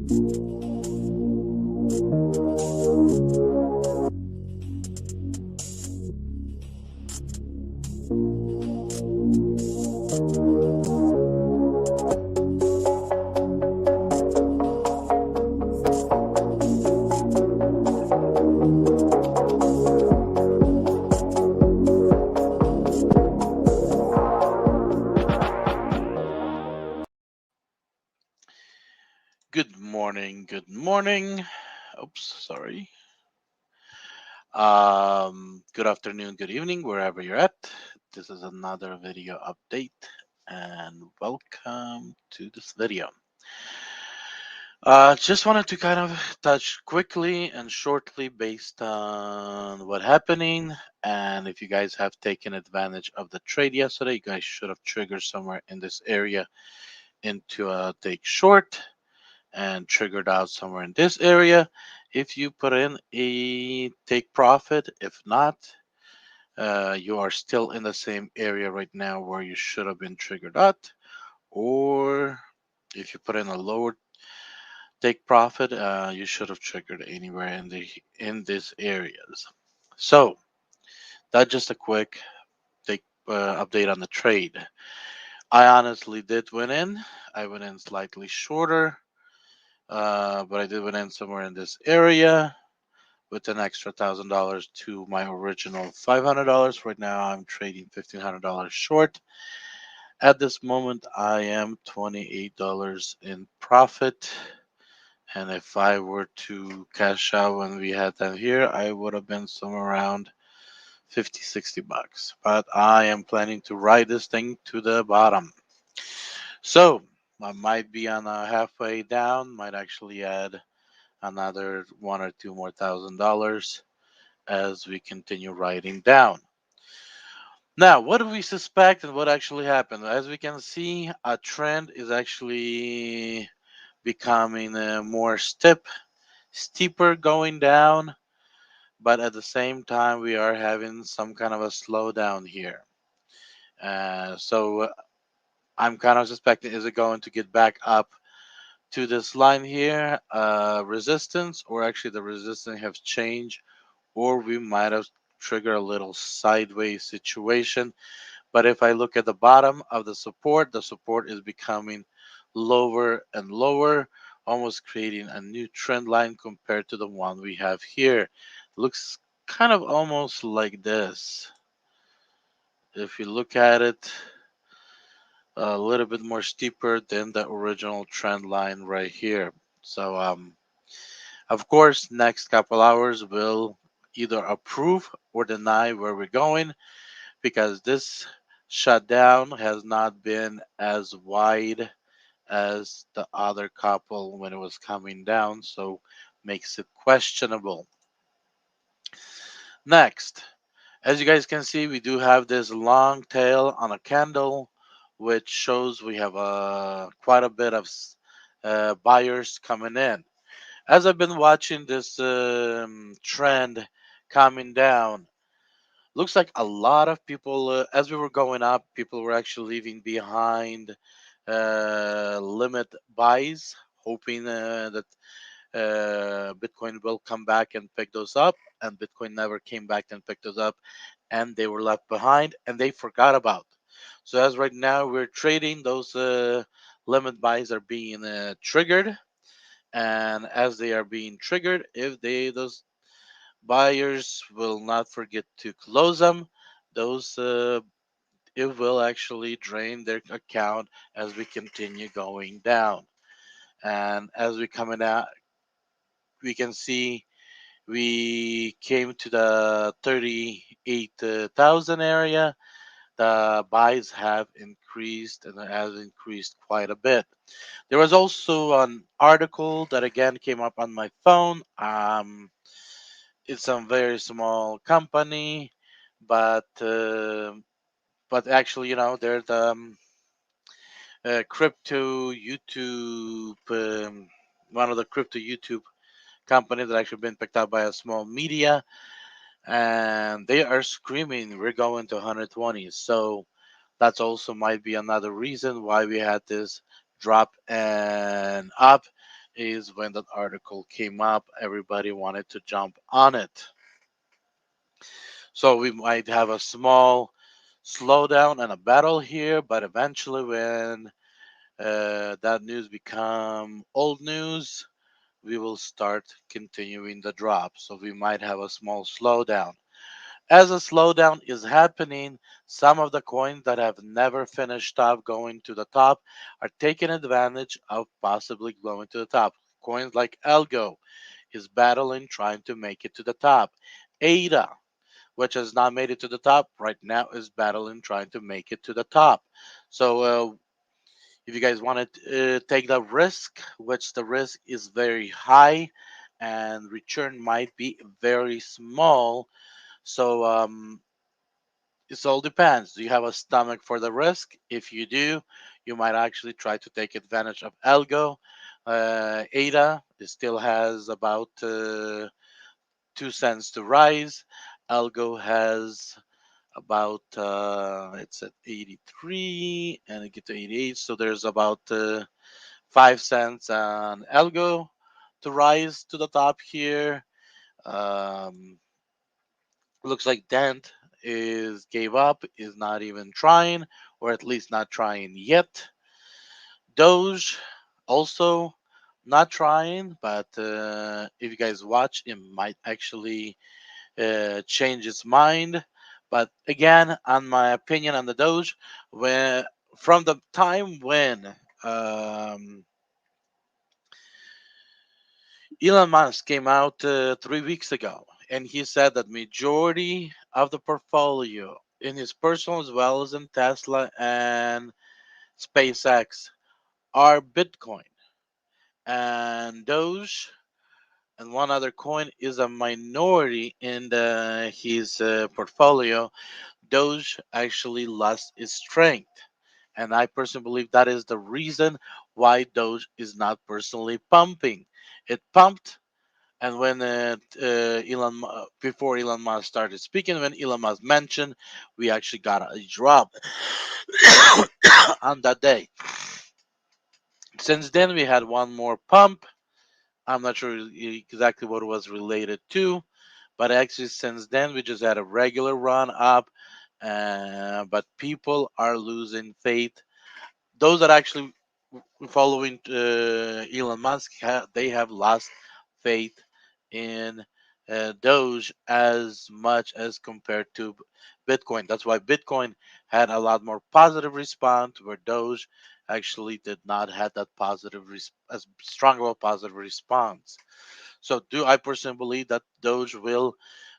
Good morning. Good morning. Oops, sorry. Good afternoon, good evening, wherever you're at. This is another video update, and welcome to this video. Just wanted to kind of touch quickly and shortly based on what happening, and if you guys have taken advantage of the trade yesterday, you guys should have triggered somewhere in this area into a take short and triggered out somewhere in this area. If you put in a take profit, if not, you are still in the same area right now where you should have been triggered out. Or if you put in a lower take profit, you should have triggered anywhere in these areas. So that's just a quick take update on the trade. I honestly did win in. I went in slightly shorter. But I did win in somewhere in this area with an extra $1,000 to my original $500. Right now, I'm trading $1,500 short. At this moment, I am $28 in profit. And if I were to cash out when we had them here, I would have been somewhere around 50, 60 bucks. But I am planning to ride this thing to the bottom. So I might be on a halfway down, might actually add another one or two more $1,000 as we continue riding down. Now, what do we suspect and what actually happened? As we can see, a trend is actually becoming more steeper going down, but at the same time, we are having some kind of a slowdown here. So I'm kind of suspecting, is it going to get back up to this line here, resistance, or actually the resistance have changed, or we might have triggered a little sideways situation. But if I look at the bottom of the support is becoming lower and lower, almost creating a new trend line compared to the one we have here. Looks kind of almost like this. If you look at it, a little bit more steeper than the original trend line right here. So of course, next couple hours will either approve or deny where we're going, because this shutdown has not been as wide as the other couple when it was coming down, so makes it questionable. Next, as you guys can see, we do have this long tail on a candle, which shows we have quite a bit of buyers coming in. As I've been watching this trend coming down, looks like a lot of people, as we were going up, people were actually leaving behind limit buys, hoping that Bitcoin will come back and pick those up. And Bitcoin never came back and picked those up, and they were left behind and they forgot about. So as right now we're trading, those limit buys are being triggered, and as they are being triggered, if those buyers will not forget to close them, those it will actually drain their account as we continue going down. And as we coming out, we can see we came to the 38,000 area. The buys have increased, and it has increased quite a bit. There was also an article that again came up on my phone. It's a very small company, but actually, they're the crypto YouTube, one of the crypto YouTube companies that actually been picked up by a small media, and they are screaming, "We're going to 120." So that's also might be another reason why we had this drop and up. is when that article came up, everybody wanted to jump on it. So we might have a small slowdown and a battle here, but eventually when that news become old news, we will start continuing the drop. So we might have a small slowdown. As a slowdown is happening, some of the coins that have never finished up going to the top are taking advantage of possibly going to the top. Coins like Algo is battling trying to make it to the top. ADA, which has not made it to the top right now, is battling trying to make it to the top. So if you guys want to take the risk, which the risk is very high and return might be very small, so it all depends. Do you have a stomach for the risk? If you do, you might actually try to take advantage of Algo. ADA it still has about 2 cents to rise. Algo has about it's at 83 and it get to 88, so there's about 5 cents on Algo to rise to the top here. Um, Looks like Dent is gave up, is not even trying, or at least not trying yet. Doge also not trying, but if you guys watch, it might actually change its mind. But again, on my opinion on the Doge, when from the time when um, Elon Musk came out 3 weeks ago, and he said that majority of the portfolio in his personal as well as in Tesla and SpaceX are Bitcoin, and Doge and one other coin is a minority in his portfolio. Doge actually lost its strength, and I personally believe that is the reason why Doge is not personally pumping. It pumped. And when before Elon Musk started speaking, when Elon Musk mentioned, we actually got a drop on that day. Since then, we had one more pump. I'm not sure exactly what it was related to, but actually, since then, we just had a regular run up. But people are losing faith. Those that actually following Elon Musk, they have lost faith in Doge as much as compared to Bitcoin. That's why Bitcoin had a lot more positive response, where Doge actually did not have that as strong of a positive response. So, do I personally believe that Doge will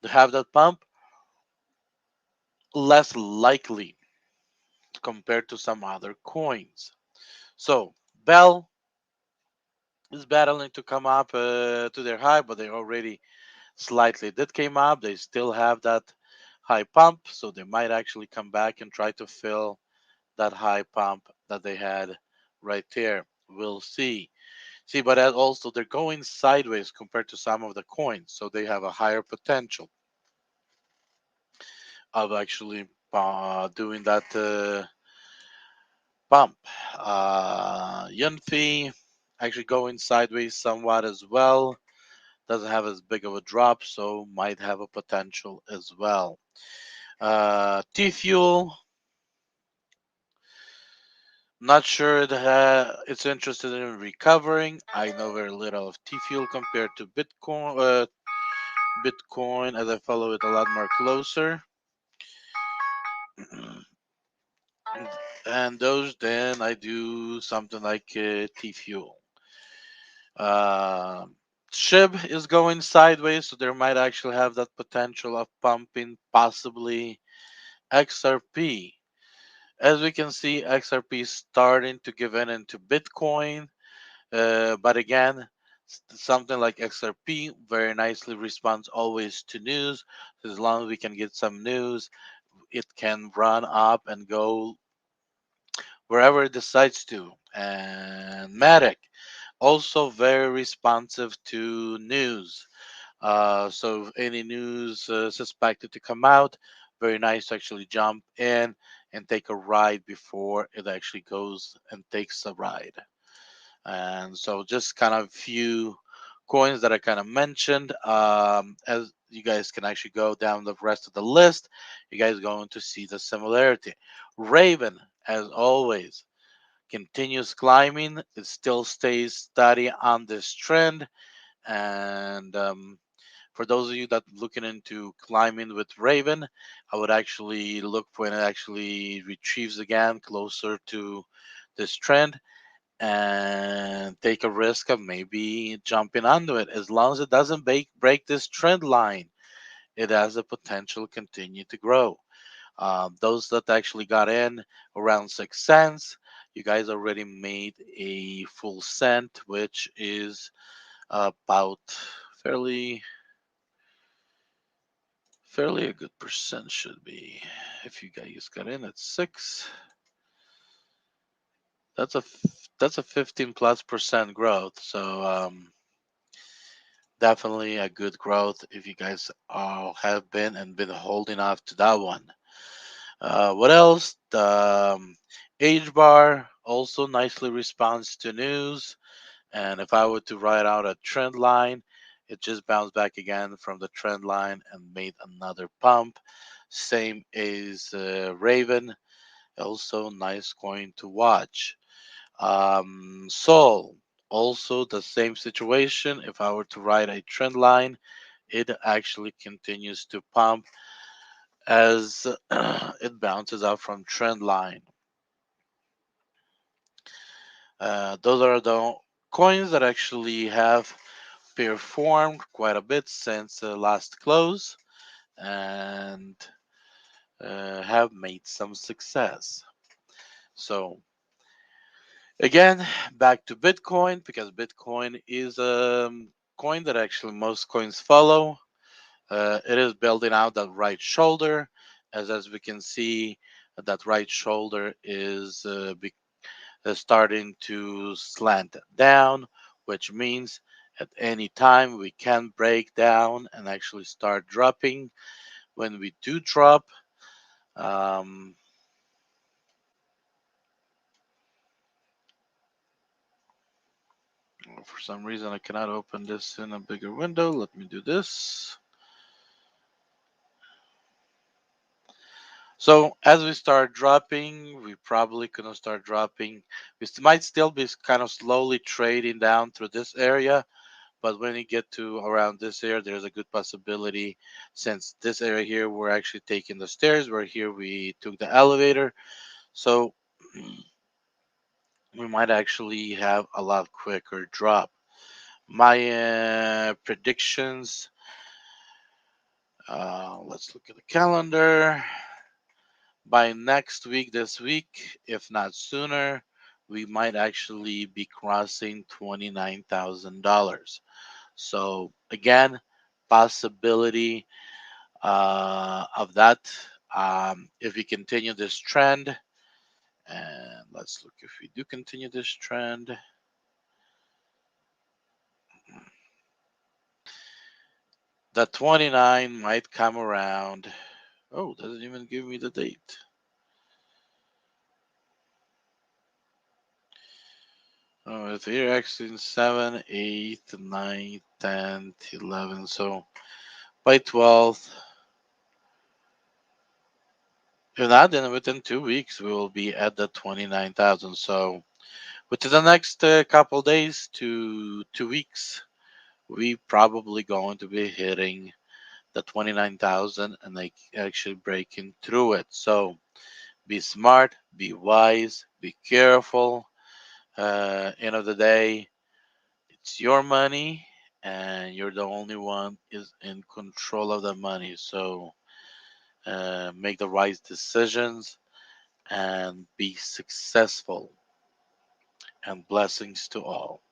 have that pump? Less likely compared to some other coins. So, Bell is battling to come up to their high, but they already slightly did came up. They still have that high pump, so they might actually come back and try to fill that high pump that they had right there. We'll see. See, but also they're going sideways compared to some of the coins, so they have a higher potential of actually doing that pump. Yunfi actually going sideways somewhat as well. Doesn't have as big of a drop, so might have a potential as well. T Fuel, not sure that it's interested in recovering. I know very little of T Fuel compared to Bitcoin. Bitcoin, as I follow it a lot more closer. And those, then I do something like T Fuel. Uh, SHIB is going sideways, so there might actually have that potential of pumping possibly XRP. As we can see, XRP is starting to give in into Bitcoin, but again, something like XRP very nicely responds always to news. As long as we can get some news, it can run up and go wherever it decides to. And Matic also very responsive to news. So if any news suspected to come out, very nice to actually jump in and take a ride before it actually goes and takes a ride. And so just kind of few coins that I kind of mentioned. As you guys can actually go down the rest of the list, you guys going to see the similarity. Raven, as always, continues climbing. It still stays steady on this trend. And for those of you that looking into climbing with Raven, I would actually look for when it actually retrieves again closer to this trend and take a risk of maybe jumping onto it. As long as it doesn't break this trend line, it has the potential to continue to grow. Those that actually got in around 6 cents, you guys already made a full cent, which is about fairly fairly a good percent should be. If you guys got in at 6, that's that's a 15 plus percent growth. So definitely a good growth if you guys have been holding off to that one. What else? The age bar also nicely responds to news. And if I were to write out a trend line, it just bounced back again from the trend line and made another pump. Same as Raven, also nice coin to watch. Sol, also the same situation. If I were to write a trend line, it actually continues to pump as it bounces out from trend line. Those are the coins that actually have performed quite a bit since the last close and have made some success. So again, back to Bitcoin because Bitcoin is a coin that actually most coins follow. It is building out that right shoulder, as we can see, that right shoulder is starting to slant down, which means at any time we can break down and actually start dropping. When we do drop, um, for some reason I cannot open this in a bigger window. Let me do this. So as we start dropping, we probably gonna start dropping. We might still be kind of slowly trading down through this area, but when you get to around this area, there's a good possibility, since this area here, we're actually taking the stairs, where here we took the elevator. So we might actually have a lot quicker drop. My predictions, let's look at the calendar. By next week, this week, if not sooner, we might actually be crossing $29,000. So again, possibility of that if we continue this trend. And let's look if we do continue this trend. The 29 might come around. Oh, doesn't even give me the date. Oh, it's here actually 7, 8, 9, 10, 11. So by 12th, if not, then within 2 weeks, we will be at the 29,000. So within the next couple days to 2 weeks, we probably going to be hitting the 29,000 and like actually breaking through it. So be smart, be wise, be careful. End of the day, it's your money and you're the only one is in control of the money. So make the right decisions and be successful. And blessings to all.